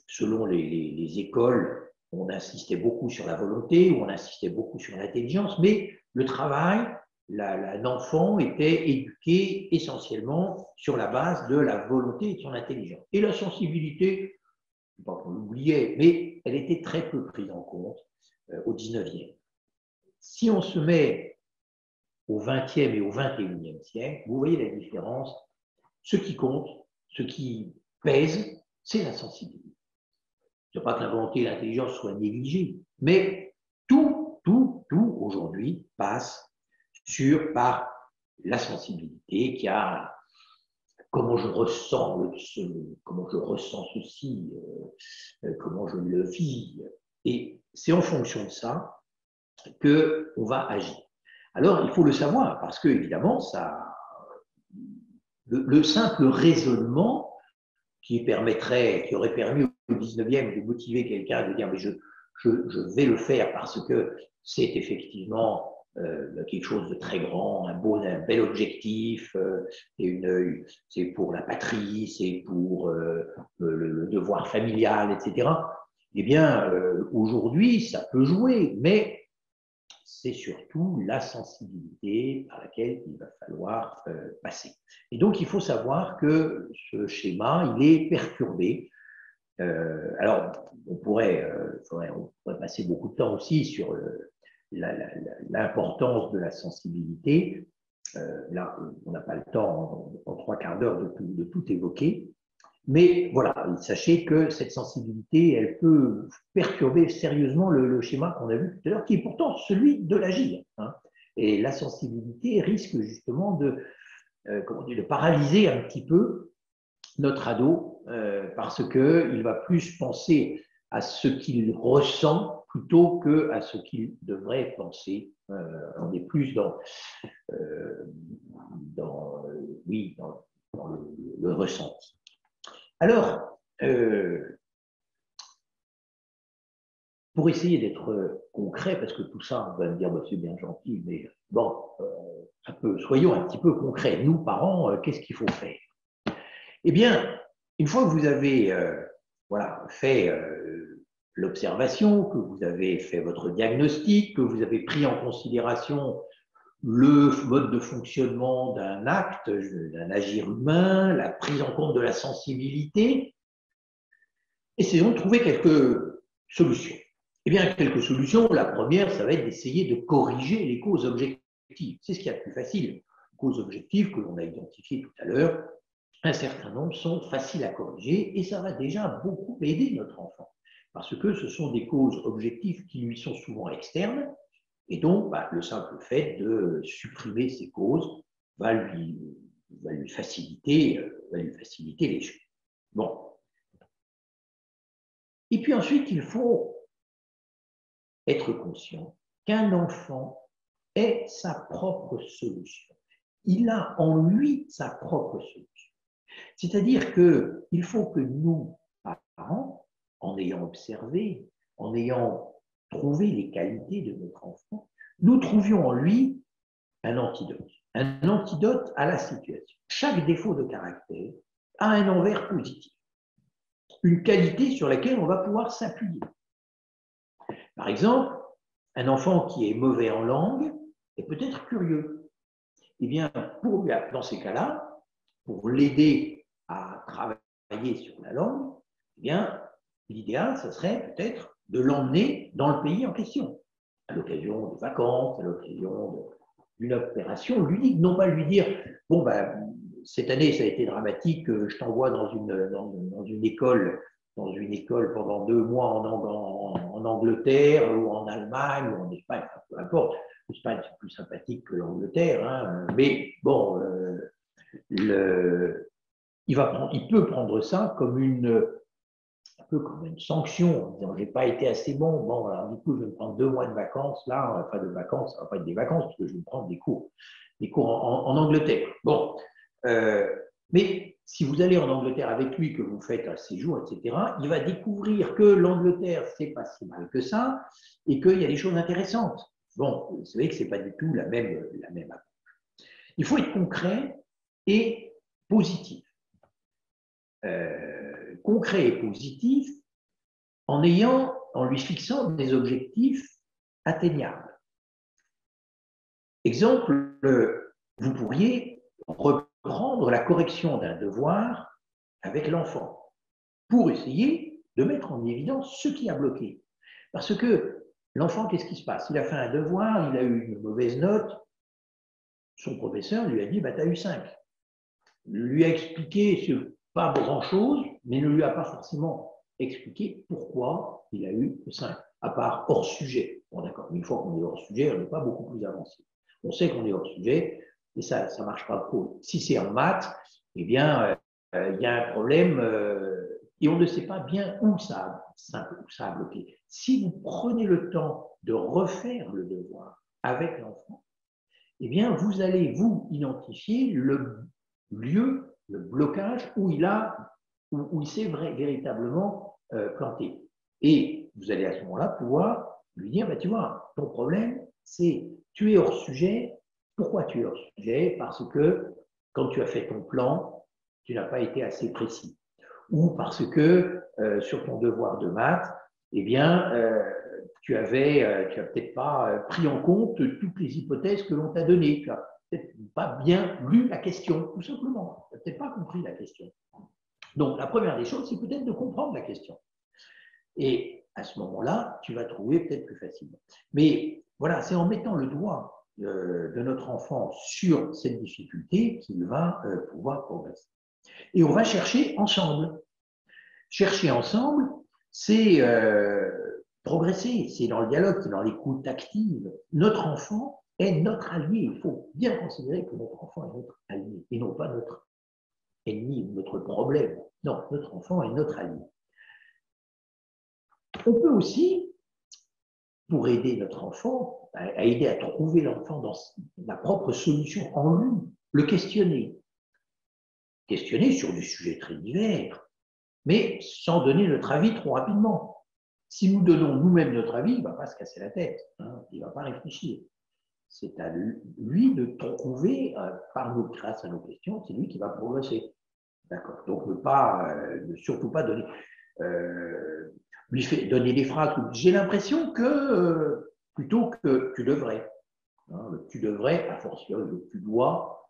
Selon les écoles, on insistait beaucoup sur la volonté, ou on insistait beaucoup sur l'intelligence, mais le travail, l'enfant était éduqué essentiellement sur la base de la volonté et de son intelligence. Et la sensibilité, je ne sais pas qu'on l'oubliait, mais elle était très peu prise en compte au 19e. Si on se met au 20e et au 21e siècle, vous voyez la différence. Ce qui compte, ce qui pèse, c'est la sensibilité. Je ne dis pas que la volonté et l'intelligence soient négligées, mais tout aujourd'hui passe par la sensibilité qui a comment je ressens ceci, comment je le vis. Et c'est en fonction de ça qu'on va agir. Alors, il faut le savoir, parce que, évidemment, le simple raisonnement qui aurait permis au 19e de motiver quelqu'un, de dire mais je vais le faire parce que c'est effectivement quelque chose de très grand, un bel objectif, c'est pour la patrie, c'est pour le devoir familial, etc. Eh bien, aujourd'hui, ça peut jouer, mais c'est surtout la sensibilité par laquelle il va falloir passer. Et donc, il faut savoir que ce schéma, il est perturbé. Alors, on pourrait passer beaucoup de temps aussi sur l'importance de la sensibilité. Là, on n'a pas le temps en 3/4 d'heure de tout évoquer. Mais voilà, sachez que cette sensibilité, elle peut perturber sérieusement le schéma qu'on a vu tout à l'heure, qui est pourtant celui de l'agir. Hein. Et la sensibilité risque justement de paralyser un petit peu notre ado, parce qu'il va plus penser à ce qu'il ressent plutôt qu'à ce qu'il devrait penser. On est plus dans le ressenti. Alors, pour essayer d'être concret, parce que tout ça, on va me dire, bah, c'est bien gentil, mais bon, soyons un petit peu concrets. Nous, parents, qu'est-ce qu'il faut faire? Eh bien, une fois que vous avez fait l'observation, que vous avez fait votre diagnostic, que vous avez pris en considération le mode de fonctionnement d'un acte, d'un agir humain, la prise en compte de la sensibilité, essayons de trouver quelques solutions. Eh bien, quelques solutions. La première, ça va être d'essayer de corriger les causes objectives. C'est ce qui est le plus facile. Les causes objectives que l'on a identifiées tout à l'heure, un certain nombre sont faciles à corriger et ça va déjà beaucoup aider notre enfant. Parce que ce sont des causes objectives qui lui sont souvent externes. Et donc, le simple fait de supprimer ces causes va lui faciliter les choses. Bon. Et puis ensuite, il faut être conscient qu'un enfant est sa propre solution. Il a en lui sa propre solution. C'est-à-dire qu'il faut que nous, parents, en ayant observé, en ayant trouvé les qualités de notre enfant, nous trouvions en lui un antidote à la situation. Chaque défaut de caractère a un envers positif, une qualité sur laquelle on va pouvoir s'appuyer. Par exemple, un enfant qui est mauvais en langue est peut-être curieux. Eh bien, dans ces cas-là, pour l'aider à travailler sur la langue, eh bien, l'idéal, ce serait peut-être de l'emmener dans le pays en question, à l'occasion de vacances, à l'occasion d'une opération ludique, non pas lui dire « bon, cette année, ça a été dramatique, je t'envoie dans une école pendant 2 mois en Angleterre ou en Allemagne ou en Espagne, peu importe. L'Espagne, c'est plus sympathique que l'Angleterre, hein, mais bon, il peut prendre ça comme un peu comme une sanction, en disant j'ai pas été assez bon, alors du coup je vais me prendre 2 mois de vacances, là, enfin de vacances, ça va pas être des vacances, parce que je vais me prendre des cours en Angleterre. Bon, mais si vous allez en Angleterre avec lui, que vous faites un séjour, etc., il va découvrir que l'Angleterre, c'est pas si mal que ça, et qu'il y a des choses intéressantes. Bon, vous savez que c'est pas du tout la même approche. Il faut être concret et positif. Concret et positif en lui fixant des objectifs atteignables. Exemple, vous pourriez reprendre la correction d'un devoir avec l'enfant pour essayer de mettre en évidence ce qui a bloqué. Parce que l'enfant, qu'est-ce qui se passe? Il a fait un devoir, il a eu une mauvaise note, son professeur lui a dit, tu as eu 5. Il lui a expliqué pas grand-chose, mais ne lui a pas forcément expliquer pourquoi il a eu 5, à part hors sujet. Bon, d'accord, mais une fois qu'on est hors sujet, on n'est pas beaucoup plus avancé. On sait qu'on est hors sujet, et ça ne marche pas trop. Si c'est en maths, eh bien, il y a un problème et on ne sait pas bien où ça a bloqué. Si vous prenez le temps de refaire le devoir avec l'enfant, eh bien, vous allez vous identifier le lieu, le blocage où il s'est véritablement planté. Et vous allez à ce moment-là pouvoir lui dire, bah, tu vois, ton problème, c'est tu es hors sujet. Pourquoi tu es hors sujet? Parce que quand tu as fait ton plan, tu n'as pas été assez précis. Ou parce que sur ton devoir de maths, eh bien, tu n'as peut-être pas pris en compte toutes les hypothèses que l'on t'a données. Tu n'as peut-être pas bien lu la question, tout simplement. Tu n'as peut-être pas compris la question. Donc, la première des choses, c'est peut-être de comprendre la question. Et à ce moment-là, tu vas trouver peut-être plus facilement. Mais voilà, c'est en mettant le doigt de notre enfant sur cette difficulté qu'il va pouvoir progresser. Et on va chercher ensemble. Chercher ensemble, c'est progresser, c'est dans le dialogue, c'est dans l'écoute active. Notre enfant est notre allié. Il faut bien considérer que notre enfant est notre allié et non pas notre ennemi, notre problème. Non, notre enfant est notre allié. On peut aussi, pour aider notre enfant, à aider à trouver l'enfant dans la propre solution en lui, le questionner. Questionner sur des sujets très divers, mais sans donner notre avis trop rapidement. Si nous donnons nous-mêmes notre avis, il ne va pas se casser la tête, hein, il ne va pas réfléchir. C'est à lui de trouver, grâce à nos questions, c'est lui qui va progresser. D'accord. Donc, ne surtout pas donner, donner des phrases. J'ai l'impression que, plutôt que tu devrais. Hein, le tu devrais, à fortiori, le tu dois,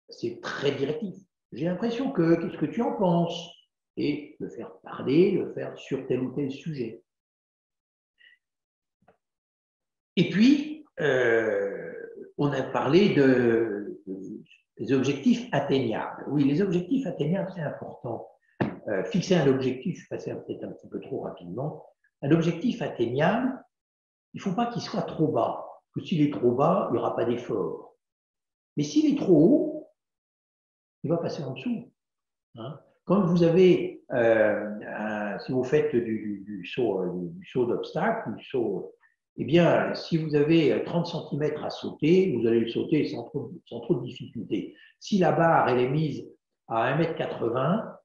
c'est très directif. J'ai l'impression que, qu'est-ce que tu en penses? Et le faire parler, le faire sur tel ou tel sujet. Et puis, on a parlé des objectifs atteignables. Oui, les objectifs atteignables, c'est important. Fixer un objectif, je suis passé peut-être un petit peu trop rapidement, un objectif atteignable, il ne faut pas qu'il soit trop bas. Parce que s'il est trop bas, il n'y aura pas d'effort. Mais s'il est trop haut, il va passer en dessous. Hein. Quand vous avez, si vous faites du saut d'obstacle, du saut, eh bien, si vous avez 30 cm à sauter, vous allez le sauter sans trop de difficulté. Si la barre elle est mise à 1,80 m,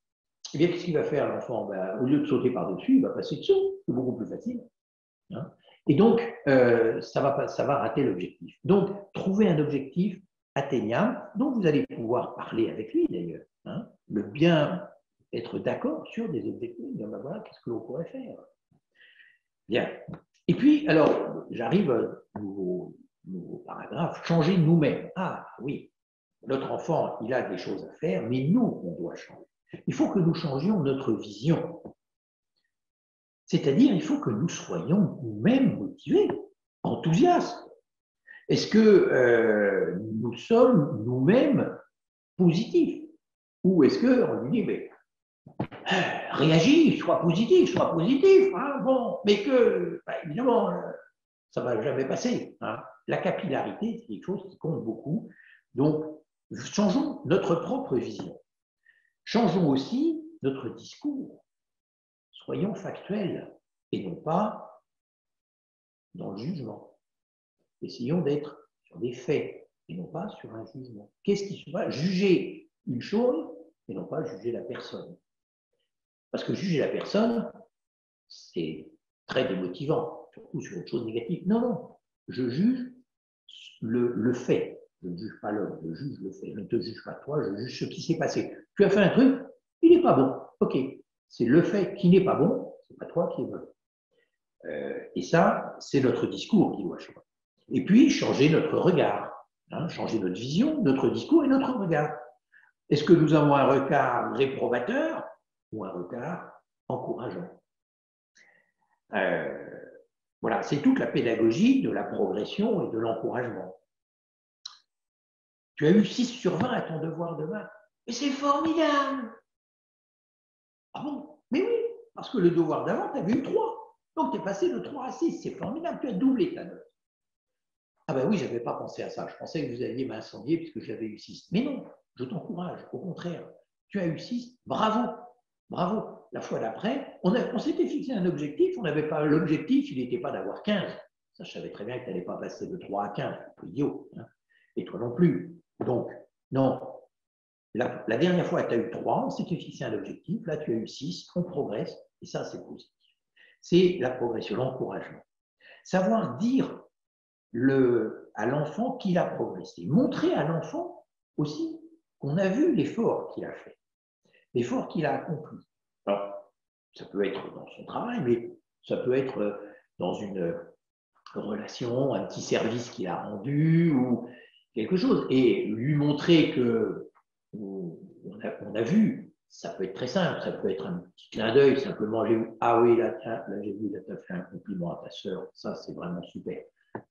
eh bien, qu'est-ce qu'il va faire l'enfant? Ben, au lieu de sauter par-dessus, il va passer dessous. C'est beaucoup plus facile. Hein. Et donc, ça va rater l'objectif. Donc, trouver un objectif atteignable, dont vous allez pouvoir parler avec lui d'ailleurs. Hein, le bien être d'accord sur des objectifs, dire ben voilà, qu'est-ce que l'on pourrait faire. Bien. Et puis, alors, j'arrive à nouveau paragraphe, changer nous-mêmes. Ah oui, notre enfant, il a des choses à faire, mais nous, on doit changer. Il faut que nous changions notre vision. C'est-à-dire, il faut que nous soyons nous-mêmes motivés, enthousiastes. Est-ce que nous sommes nous-mêmes positifs? Ou est-ce qu'on lui dit, mais réagis, sois positif, hein, bon, mais que, bah, évidemment, ça ne va jamais passer. Hein. La capillarité, c'est quelque chose qui compte beaucoup. Donc, changeons notre propre vision. Changeons aussi notre discours. Soyons factuels et non pas dans le jugement. Essayons d'être sur des faits et non pas sur un jugement. Qu'est-ce qui se passe? Juger une chose et non pas juger la personne. Parce que juger la personne, c'est très démotivant, surtout sur une chose négative. Non, non, je juge le fait. Je ne juge pas l'homme, je juge le fait. Je ne te juge pas toi, je juge ce qui s'est passé. Tu as fait un truc, il n'est pas bon. Ok, c'est le fait qui n'est pas bon, c'est pas toi qui est bon. Et ça, c'est notre discours qui doit changer. Et puis, changer notre regard, hein, changer notre vision, notre discours et notre regard. Est-ce que nous avons un regard réprobateur ou un regard encourageant? Voilà, c'est toute la pédagogie de la progression et de l'encouragement. Tu as eu 6/20 à ton devoir de maths. Mais c'est formidable! Ah bon? Mais oui, parce que le devoir d'avant, tu avais eu 3. Donc, tu es passé de 3 à 6. C'est formidable, tu as doublé ta note. Ah ben oui, je n'avais pas pensé à ça. Je pensais que vous alliez m'incendier puisque j'avais eu 6. Mais non, je t'encourage. Au contraire, tu as eu 6. Bravo. Bravo. La fois d'après, on s'était fixé un objectif. On n'avait pas l'objectif, il n'était pas d'avoir 15. Ça, je savais très bien que tu n'allais pas passer de 3 à 15. C'est un peu idiot. Hein. Et toi non plus. Donc, non. La dernière fois, tu as eu 3. On s'était fixé un objectif. Là, tu as eu 6. On progresse. Et ça, c'est positif. C'est la progression, l'encouragement. Savoir dire à l'enfant qu'il a progressé. Montrer à l'enfant aussi qu'on a vu l'effort qu'il a fait, l'effort qu'il a accompli. Alors, ça peut être dans son travail, mais ça peut être dans une relation, un petit service qu'il a rendu ou quelque chose. Et lui montrer qu'on a vu, ça peut être très simple, ça peut être un petit clin d'œil, simplement, ah oui, là, j'ai vu, là, tu as fait un compliment à ta sœur, ça, c'est vraiment super.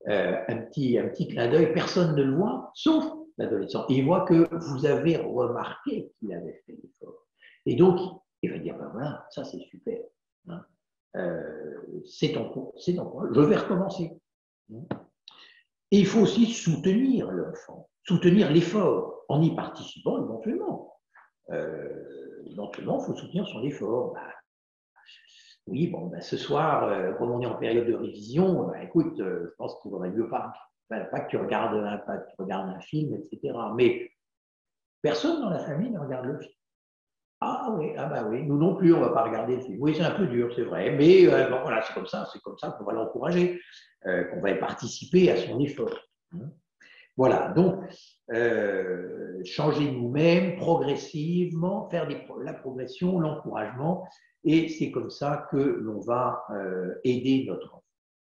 Un petit clin d'œil, personne ne le voit, sauf l'adolescent. Et il voit que vous avez remarqué qu'il avait fait l'effort. Et donc, il va dire, ben voilà, ça c'est super. Hein. C'est ton cours, je vais recommencer. Et il faut aussi soutenir l'enfant, soutenir l'effort, en y participant éventuellement. Éventuellement, il faut soutenir son effort. Bah, oui, bon, ben, ce soir, comme on est en période de révision, ben, écoute, je pense qu'il vaudrait mieux pas que tu regardes un film, etc. Mais personne dans la famille ne regarde le film. Ah oui, ah bah oui, nous non plus, on ne va pas regarder le film. Oui, c'est un peu dur, c'est vrai, mais bon, voilà, c'est comme ça qu'on va l'encourager, qu'on va participer à son effort. Voilà, donc changer nous-mêmes progressivement, faire la progression, l'encouragement, et c'est comme ça que l'on va aider notre enfant.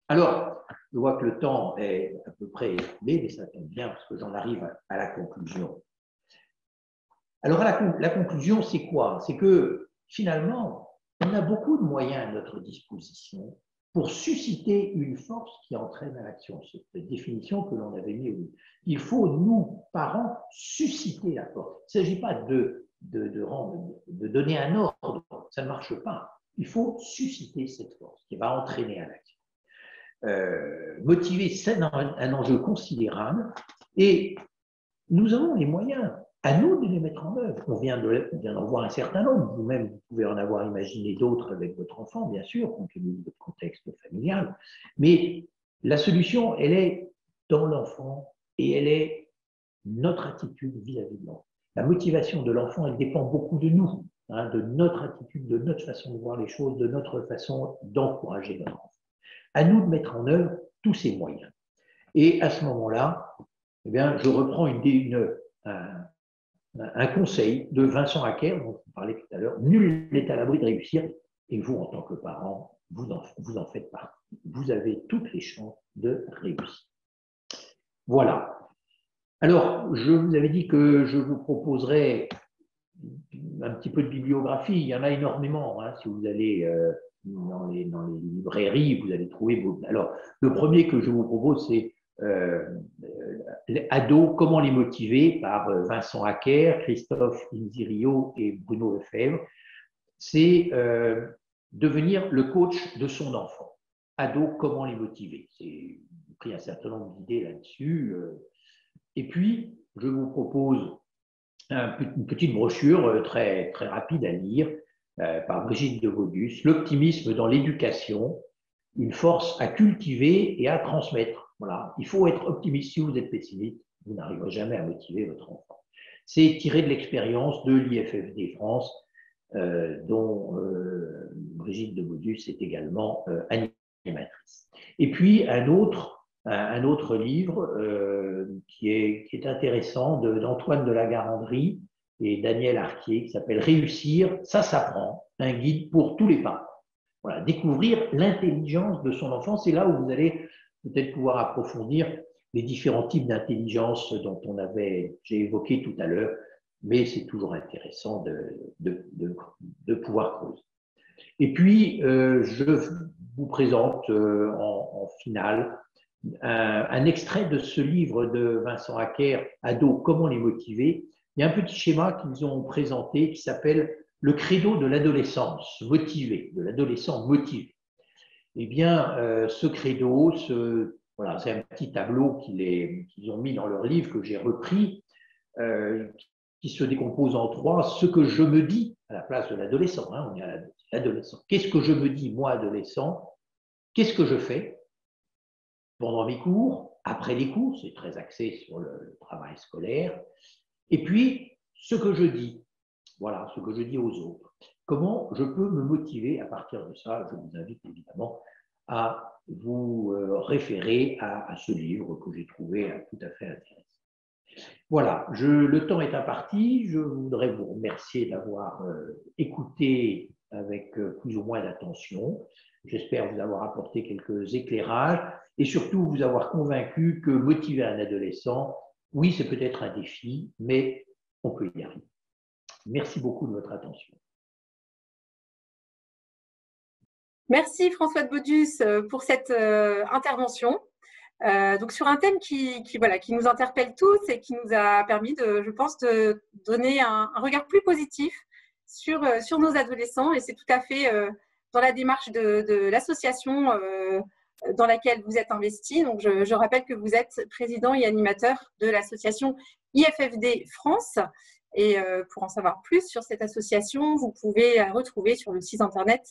Alors, je vois que le temps est à peu près écoulé, mais ça tombe bien parce que j'en arrive à la conclusion. Alors, la conclusion, c'est quoi? C'est que finalement, on a beaucoup de moyens à notre disposition pour susciter une force qui entraîne à l'action. C'est la définition que l'on avait mise. Il faut, nous, parents, susciter la force. Il ne s'agit pas de donner un ordre, ça ne marche pas. Il faut susciter cette force qui va entraîner à l'action. Motiver, c'est un enjeu considérable et nous avons les moyens. À nous de les mettre en œuvre. On vient d'en voir un certain nombre. Vous-même, vous pouvez en avoir imaginé d'autres avec votre enfant, bien sûr, compte tenu de votre contexte familial. Mais la solution, elle est dans l'enfant et elle est notre attitude vis-à-vis de l'enfant. La motivation de l'enfant, elle dépend beaucoup de nous, hein, de notre attitude, de notre façon de voir les choses, de notre façon d'encourager notre enfant. À nous de mettre en œuvre tous ces moyens. Et à ce moment-là, eh bien, je reprends un conseil de Vincent Hacker, dont on parlait tout à l'heure, nul n'est à l'abri de réussir, et vous, en tant que parent, vous en faites partie. Vous avez toutes les chances de réussir. Voilà. Alors, je vous avais dit que je vous proposerais un petit peu de bibliographie. Il y en a énormément. Hein. Si vous allez dans les librairies, vous allez trouver. Alors, le premier que je vous propose, c'est ados, comment les motiver par Vincent Hacker, Christophe Inzirio et Bruno Lefebvre. C'est devenir le coach de son enfant. Ados, comment les motiver. J'ai pris un certain nombre d'idées là-dessus. Et puis, je vous propose une petite brochure très, très rapide à lire par Brigitte de Baudus, L'optimisme dans l'éducation, une force à cultiver et à transmettre. Voilà. Il faut être optimiste. Si vous êtes pessimiste, vous n'arriverez jamais à motiver votre enfant. C'est tiré de l'expérience de l'IFFD France, dont Brigitte de Baudus est également animatrice. Et puis un autre livre qui est intéressant d'Antoine de la Garandrie et Daniel Arquier, qui s'appelle Réussir, ça s'apprend, un guide pour tous les parents. Voilà, découvrir l'intelligence de son enfant, c'est là où vous allez peut-être pouvoir approfondir les différents types d'intelligence dont j'ai évoqué tout à l'heure, mais c'est toujours intéressant de pouvoir creuser. Et puis, je vous présente en finale un extrait de ce livre de Vincent Hacker, Ados, comment les motiver. Il y a un petit schéma qu'ils ont présenté qui s'appelle le credo de l'adolescence motivée, de l'adolescent motivé. Eh bien, ce credo, voilà, c'est un petit tableau qu'ils ont mis dans leur livre que j'ai repris, qui se décompose en trois. Ce que je me dis à la place de l'adolescent, hein, on est à l'adolescent. Qu'est-ce que je me dis, moi, adolescent? Qu'est-ce que je fais pendant mes cours, après les cours, c'est très axé sur le travail scolaire. Et puis, ce que je dis, voilà, ce que je dis aux autres. Comment je peux me motiver à partir de ça? Je vous invite évidemment à vous référer à ce livre que j'ai trouvé tout à fait intéressant. Voilà, le temps est imparti. Je voudrais vous remercier d'avoir écouté avec plus ou moins d'attention. J'espère vous avoir apporté quelques éclairages et surtout vous avoir convaincu que motiver un adolescent, oui, c'est peut-être un défi, mais on peut y arriver. Merci beaucoup de votre attention. Merci François de Bodus pour cette intervention. Donc sur un thème qui nous interpelle tous et qui nous a permis, je pense, de donner un regard plus positif sur nos adolescents. Et c'est tout à fait dans la démarche de l'association dans laquelle vous êtes investi. Donc je rappelle que vous êtes président et animateur de l'association IFFD France. Et pour en savoir plus sur cette association, vous pouvez la retrouver sur le site internet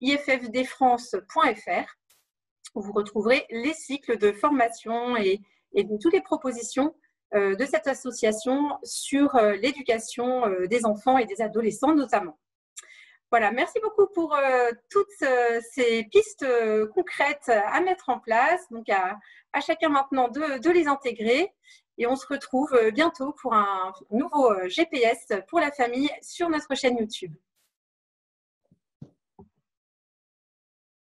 ifffdfrance.fr. Vous retrouverez les cycles de formation et toutes les propositions de cette association sur l'éducation des enfants et des adolescents notamment. Voilà, merci beaucoup pour toutes ces pistes concrètes à mettre en place. Donc à chacun maintenant de les intégrer. Et on se retrouve bientôt pour un nouveau GPS pour la famille sur notre chaîne YouTube.